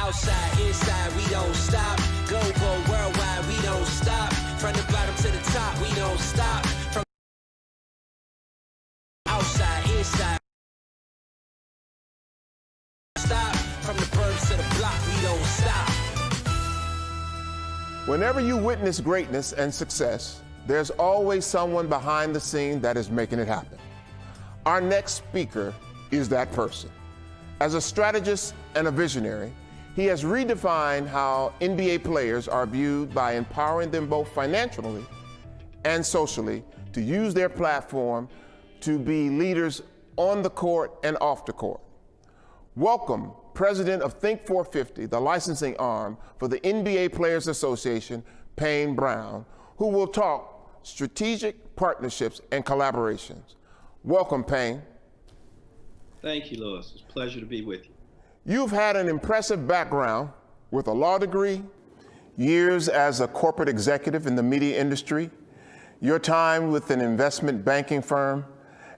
Outside, inside, we don't stop. Global, worldwide, we don't stop. From the bottom to the top, we don't stop. From outside, inside, stop. From the burbs to the block, we don't stop. Whenever you witness greatness and success, there's always someone behind the scene that is making it happen. Our next speaker is that person. As a strategist and a visionary, he has redefined how NBA players are viewed by empowering them both financially and socially to use their platform to be leaders on the court and off the court. Welcome, President of Think 450, the licensing arm for the NBA Players Association, Payne Brown, who will talk strategic partnerships and collaborations. Welcome, Payne. Thank you, Louis. It's a pleasure to be with you. You've had an impressive background with a law degree, years as a corporate executive in the media industry, your time with an investment banking firm,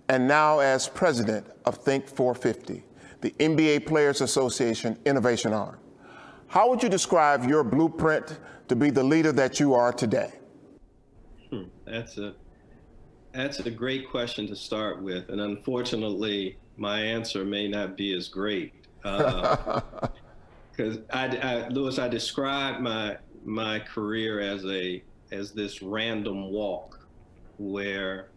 and now as president of Think 450, the NBA Players Association Innovation Arm. How would you describe your blueprint to be the leader that you are today? That's a great question to start with, and unfortunately, my answer may not be as great. Because Louis, I described my career as this random walk, where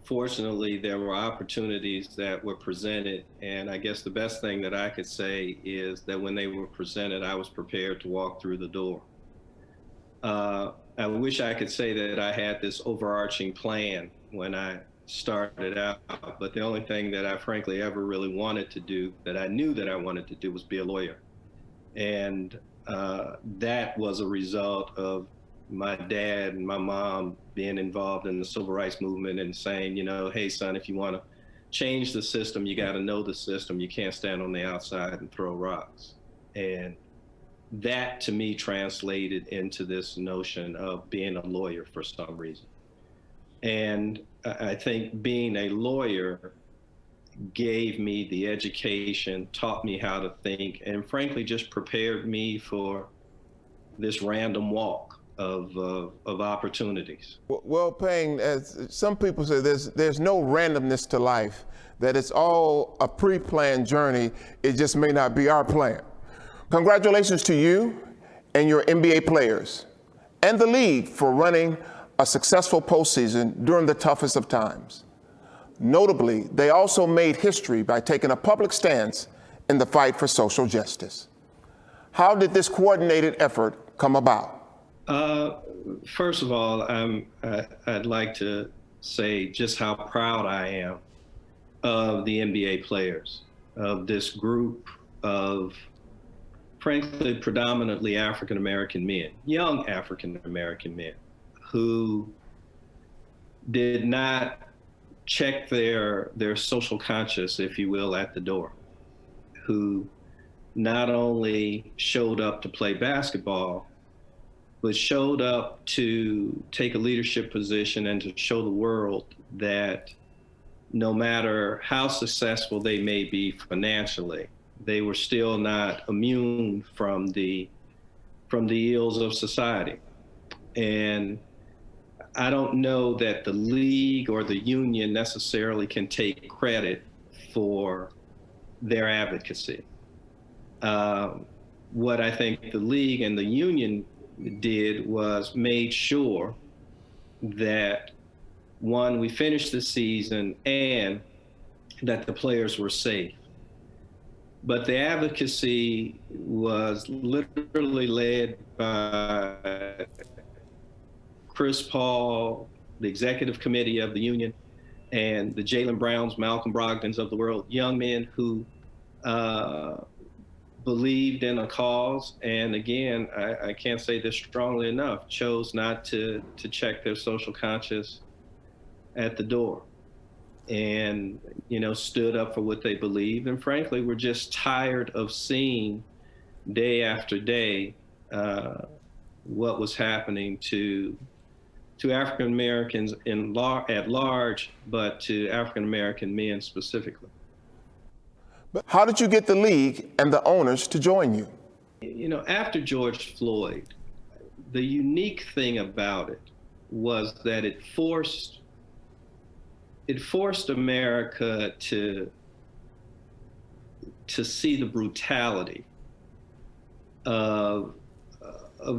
fortunately there were opportunities that were presented, and I guess the best thing that I could say is that when they were presented, I was prepared to walk through the door. I wish I could say that I had this overarching plan when I started out, but the only thing that I frankly ever really wanted to do, that I knew that I wanted to do, was be a lawyer. And that was a result of my dad and my mom being involved in the civil rights movement and saying, you know, hey son, if you want to change the system, you got to know the system. You can't stand on the outside and throw rocks. And that to me translated into this notion of being a lawyer for some reason. And I think being a lawyer gave me the education, taught me how to think, and frankly just prepared me for this random walk of opportunities. Well, Payne, as some people say, there's no randomness to life, that it's all a pre-planned journey. It just may not be our plan. Congratulations to you and your NBA players and the league for running a successful postseason during the toughest of times. Notably, they also made history by taking a public stance in the fight for social justice. How did this coordinated effort come about? First of all, I'd like to say just how proud I am of the NBA players, of this group of, frankly, predominantly African-American men, young African-American men, who did not check their social conscience, if you will, at the door, who not only showed up to play basketball, but showed up to take a leadership position and to show the world that no matter how successful they may be financially, they were still not immune from the ills of society. And I don't know that the league or the union necessarily can take credit for their advocacy. What I think the league and the union did was made sure that, one, we finished the season and that the players were safe. But the advocacy was literally led by Chris Paul, the executive committee of the union, and the Jaylen Browns, Malcolm Brogdons of the world, young men who believed in a cause, and again, I can't say this strongly enough, chose not to check their social conscience at the door, and stood up for what they believed, and frankly, we're just tired of seeing day after day what was happening to African Americans at large, but to African American men specifically. But how did you get the league and the owners to join you? After George Floyd, the unique thing about it was that it forced America to see the brutality of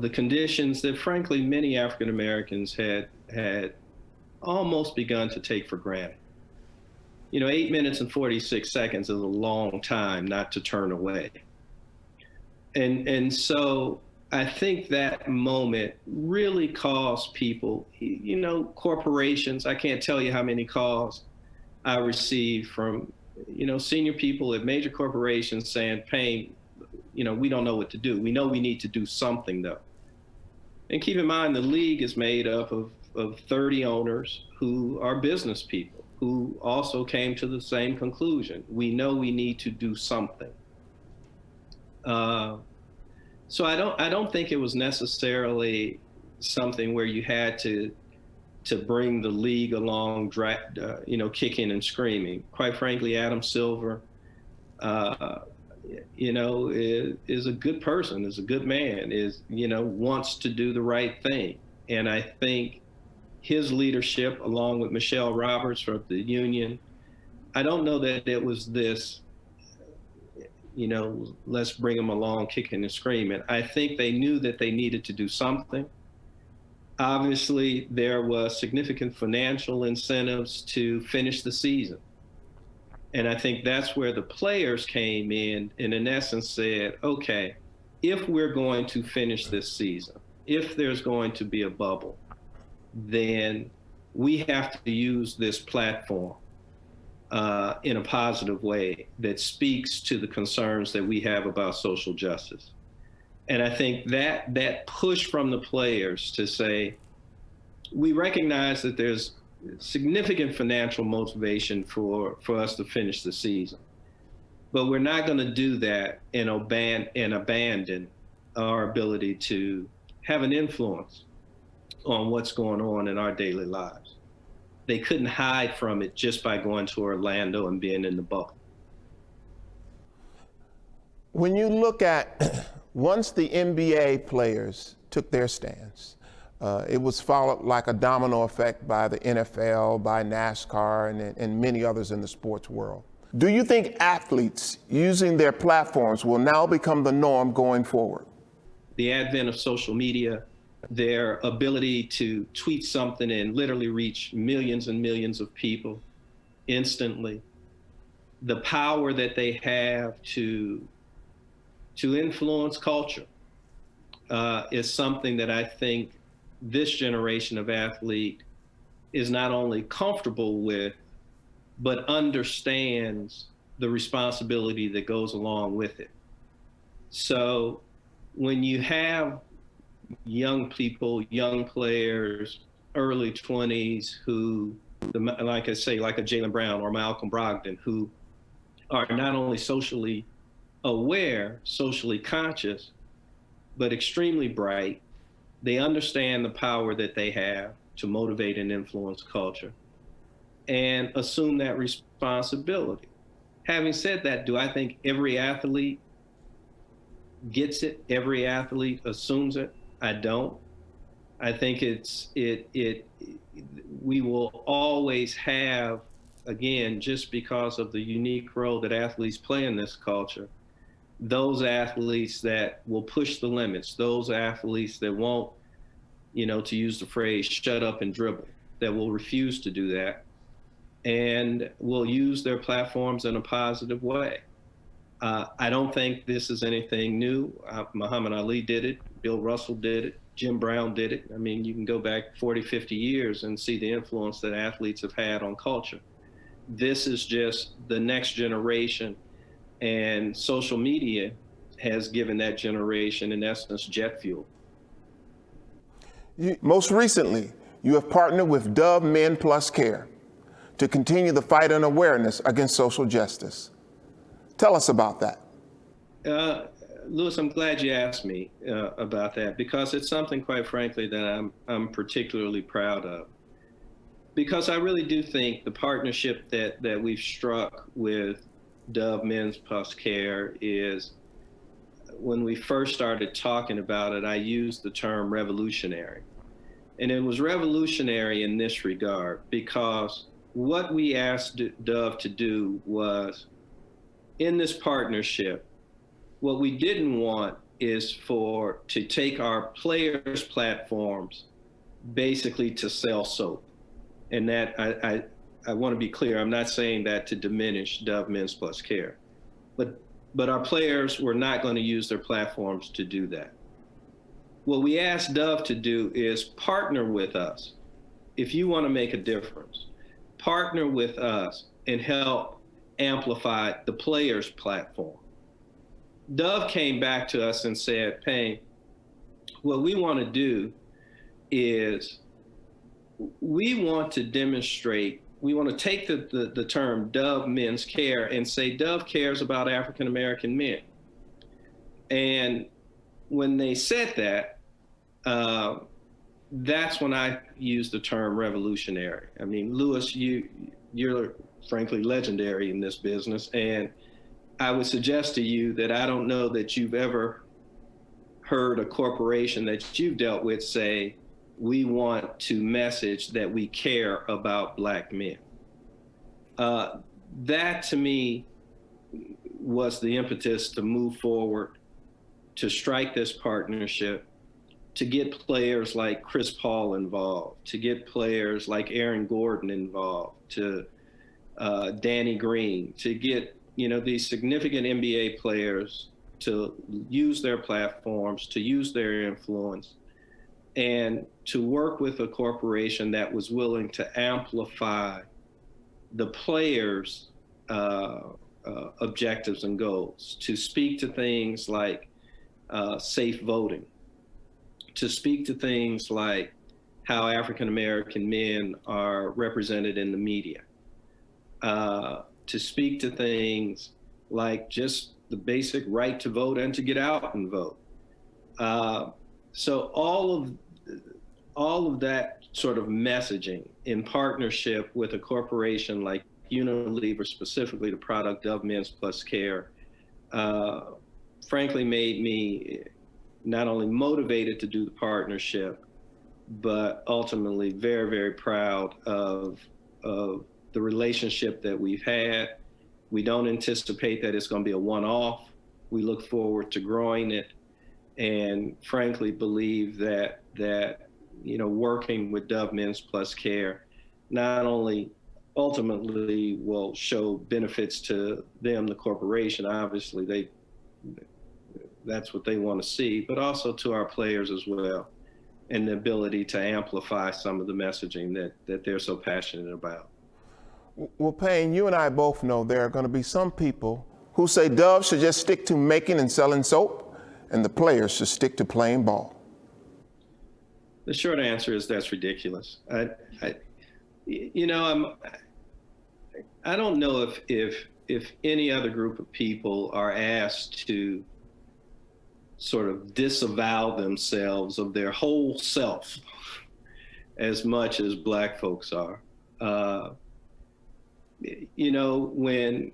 the conditions that, frankly, many African Americans had almost begun to take for granted. 8 minutes and 46 seconds is a long time not to turn away. And so I think that moment really caused people, corporations. I can't tell you how many calls I received from, senior people at major corporations saying, Payne, we don't know what to do. We know we need to do something, though. And keep in mind, the league is made up of 30 owners who are business people, who also came to the same conclusion. We know we need to do something. So I don't think it was necessarily something where you had to bring the league along, kicking and screaming. Quite frankly, Adam Silver, is a good person, is a good man, wants to do the right thing. And I think his leadership, along with Michelle Roberts from the union, I don't know that it was this, let's bring them along kicking and screaming. I think they knew that they needed to do something. Obviously, there was significant financial incentives to finish the season. And I think that's where the players came in essence said, okay, if we're going to finish this season, if there's going to be a bubble, then we have to use this platform in a positive way that speaks to the concerns that we have about social justice. And I think that push from the players to say, we recognize that there's significant financial motivation for us to finish the season, but we're not going to do that and abandon our ability to have an influence on what's going on in our daily lives. They couldn't hide from it just by going to Orlando and being in the bubble. When you look at, once the NBA players took their stance, it was followed like a domino effect by the NFL, by NASCAR, and many others in the sports world. Do you think athletes using their platforms will now become the norm going forward? The advent of social media, their ability to tweet something and literally reach millions and millions of people instantly, the power that they have to influence culture is something that I think this generation of athlete is not only comfortable with, but understands the responsibility that goes along with it. So when you have young people, young players, early 20s who, like I say, like a Jaylen Brown or Malcolm Brogdon, who are not only socially aware, socially conscious, but extremely bright, they understand the power that they have to motivate and influence culture and assume that responsibility. Having said that, do I think every athlete gets it? Every athlete assumes it? I don't. I think we will always have, again, just because of the unique role that athletes play in this culture, those athletes that will push the limits, those athletes that won't, to use the phrase, shut up and dribble, that will refuse to do that and will use their platforms in a positive way. I don't think this is anything new. Muhammad Ali did it, Bill Russell did it, Jim Brown did it. I mean, you can go back 40, 50 years and see the influence that athletes have had on culture. This is just the next generation, and social media has given that generation, in essence, jet fuel. Most recently, you have partnered with Dove Men Plus Care to continue the fight and awareness against social justice. Tell us about that. Louis, I'm glad you asked me about that, because it's something, quite frankly, that I'm particularly proud of. Because I really do think the partnership that we've struck with Dove Men's Plus Care is when we first started talking about it, I used the term revolutionary. And it was revolutionary in this regard, because what we asked Dove to do was, in this partnership, what we didn't want is to take our players' platforms basically to sell soap. And that I want to be clear, I'm not saying that to diminish Dove Men's Plus Care, but our players were not going to use their platforms to do that. What we asked Dove to do is partner with us. If you want to make a difference, partner with us and help amplify the players' platform. Dove came back to us and said, Payne, what we want to do is we want to demonstrate, we want to take the term Dove Men's Care and say Dove cares about African American men. And when they said that, that's when I used the term revolutionary. I mean, Lewis, you're frankly legendary in this business, and I would suggest to you that I don't know that you've ever heard a corporation that you've dealt with say, we want to message that we care about Black men. That to me was the impetus to move forward, to strike this partnership, to get players like Chris Paul involved, to get players like Aaron Gordon involved, to Danny Green, to get these significant NBA players to use their platforms, to use their influence, and to work with a corporation that was willing to amplify the players' objectives and goals, to speak to things like safe voting, to speak to things like how African American men are represented in the media, to speak to things like just the basic right to vote and to get out and vote. So all of that sort of messaging in partnership with a corporation like Unilever, specifically the product Dove Men's Plus Care, frankly made me not only motivated to do the partnership, but ultimately very, very proud of the relationship that we've had. We don't anticipate that it's going to be a one-off. We look forward to growing it, and frankly believe that working with Dove Men's Plus Care not only ultimately will show benefits to them, the corporation, obviously that's what they want to see, but also to our players as well, and the ability to amplify some of the messaging that they're so passionate about. Well, Payne, you and I both know there are going to be some people who say Dove should just stick to making and selling soap, and the players should stick to playing ball. The short answer is that's ridiculous. I don't know if any other group of people are asked to sort of disavow themselves of their whole self as much as Black folks are. When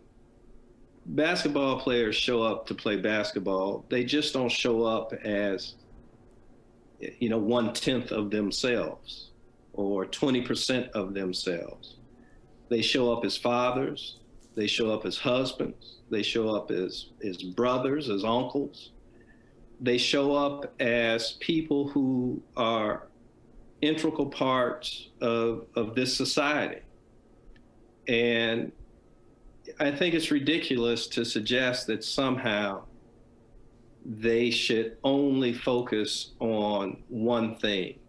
basketball players show up to play basketball, they just don't show up as 1/10 of themselves or 20% of themselves. They show up as fathers, they show up as husbands, they show up as brothers, as uncles. They show up as people who are integral parts of this society. And I think it's ridiculous to suggest that somehow they should only focus on one thing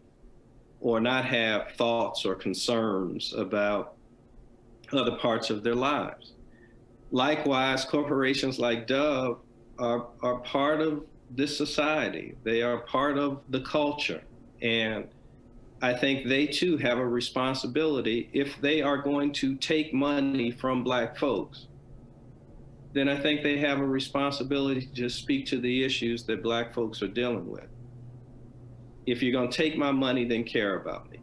or not have thoughts or concerns about other parts of their lives. Likewise, corporations like Dove are part of this society. They are part of the culture. And I think they too have a responsibility. If they are going to take money from Black folks, then I think they have a responsibility to just speak to the issues that Black folks are dealing with. If you're going to take my money, then care about me.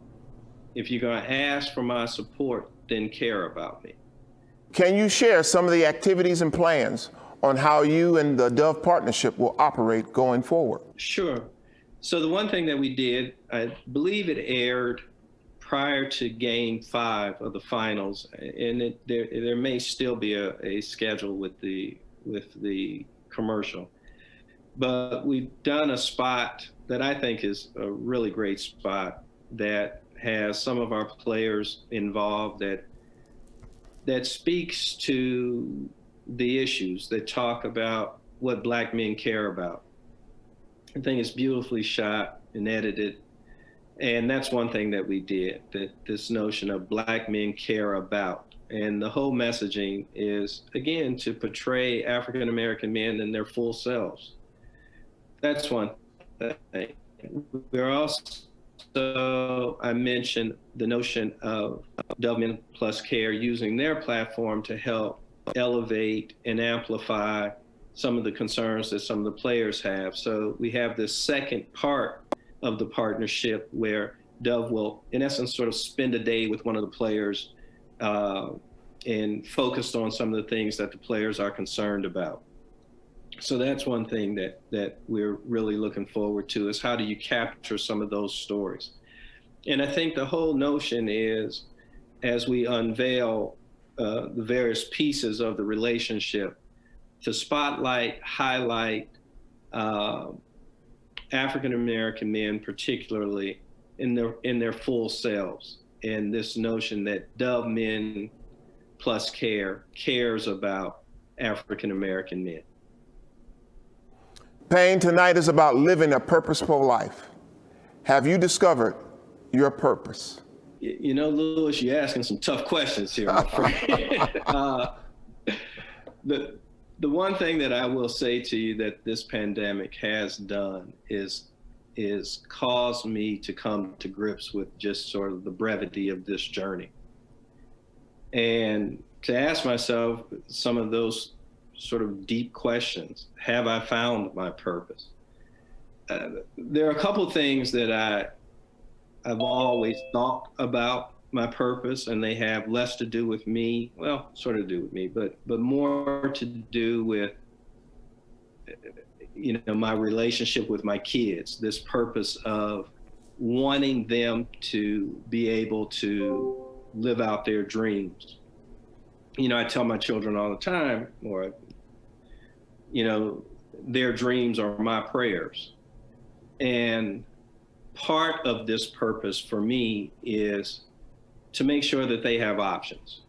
If you're going to ask for my support, then care about me. Can you share some of the activities and plans on how you and the Dove partnership will operate going forward. Sure. So the one thing that we did, I believe it aired prior to Game 5 of the finals, and there may still be a schedule with the commercial, but we've done a spot that I think is a really great spot that has some of our players involved that speaks to the issues, that talk about what Black men care about. I think it's beautifully shot and edited. And that's one thing that we did, that this notion of Black men care about. And the whole messaging is, again, to portray African American men in their full selves. That's one thing. We're also, I mentioned the notion of Dove Men Plus Care using their platform to help elevate and amplify some of the concerns that some of the players have. So we have this second part of the partnership where Dove will, in essence, sort of spend a day with one of the players and focused on some of the things that the players are concerned about. So that's one thing that we're really looking forward to, is how do you capture some of those stories? And I think the whole notion is, as we unveil the various pieces of the relationship, to spotlight, highlight African American men, particularly in their full selves, and this notion that Dove Men Plus Care cares about African American men. Payne, tonight is about living a purposeful life. Have you discovered your purpose? You know, Louis, you're asking some tough questions here, my friend. The one thing that I will say to you that this pandemic has done is caused me to come to grips with just sort of the brevity of this journey. And to ask myself some of those sort of deep questions. Have I found my purpose? There are a couple of things that I've always thought about my purpose, and they have less to do with me, well, sort of do with me, but more to do with, you know, my relationship with my kids, this purpose of wanting them to be able to live out their dreams. You know, I tell my children all the time, or, you know, their dreams are my prayers. And part of this purpose for me is to make sure that they have options.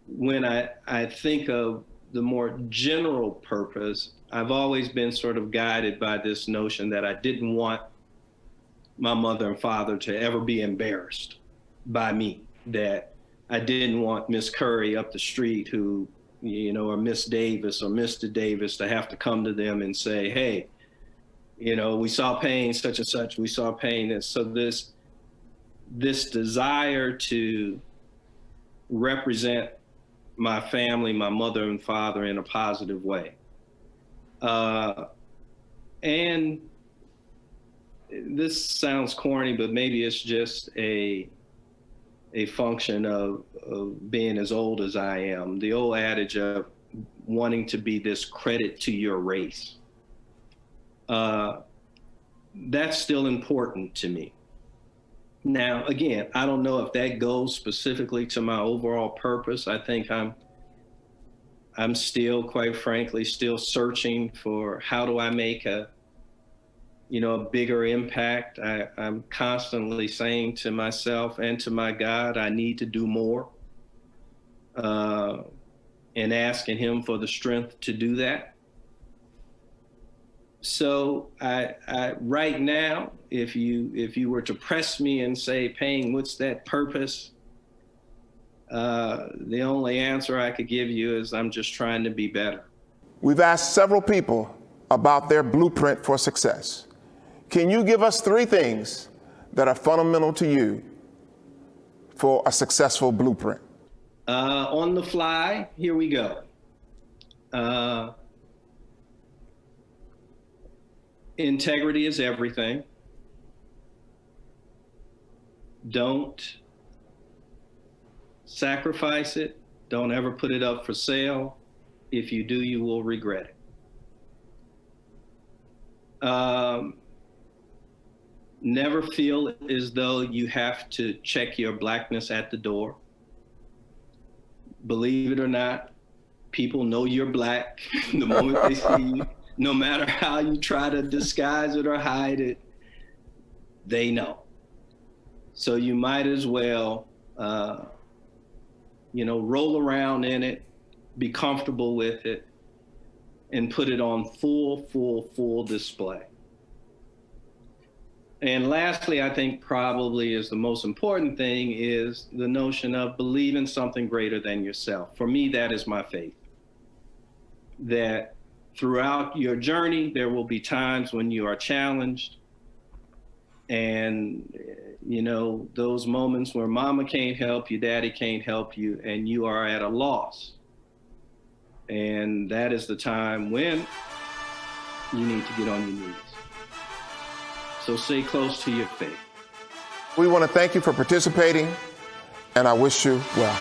When I think of the more general purpose, I've always been sort of guided by this notion that I didn't want my mother and father to ever be embarrassed by me, that I didn't want Miss Curry up the street who, you know, or Miss Davis or Mr. Davis to have to come to them and say, hey, you know, we saw Payne such and such, we saw Payne. And so this desire to represent my family, my mother and father in a positive way. And this sounds corny, but maybe it's just a function of being as old as I am. The old adage of wanting to be this credit to your race. That's still important to me. Now, again, I don't know if that goes specifically to my overall purpose. I think I'm still, quite frankly, still searching for how do I make a bigger impact. I'm constantly saying to myself and to my God, I need to do more, and asking him for the strength to do that. So I right now, if you were to press me and say, Payne, what's that purpose? The only answer I could give you is I'm just trying to be better. We've asked several people about their blueprint for success. Can you give us 3 things that are fundamental to you for a successful blueprint? On the fly, here we go. Integrity is everything. Don't sacrifice it. Don't ever put it up for sale. If you do, you will regret it. Never feel as though you have to check your blackness at the door. Believe it or not, people know you're black the moment they see you. No matter how you try to disguise it or hide it, they know. So you might as well, roll around in it, be comfortable with it, and put it on full display. And lastly, I think probably is the most important thing is the notion of believing something greater than yourself. For me, that is my faith. That throughout your journey, there will be times when you are challenged. And, those moments where mama can't help you, daddy can't help you, and you are at a loss. And that is the time when you need to get on your knees. So stay close to your faith. We want to thank you for participating, and I wish you well.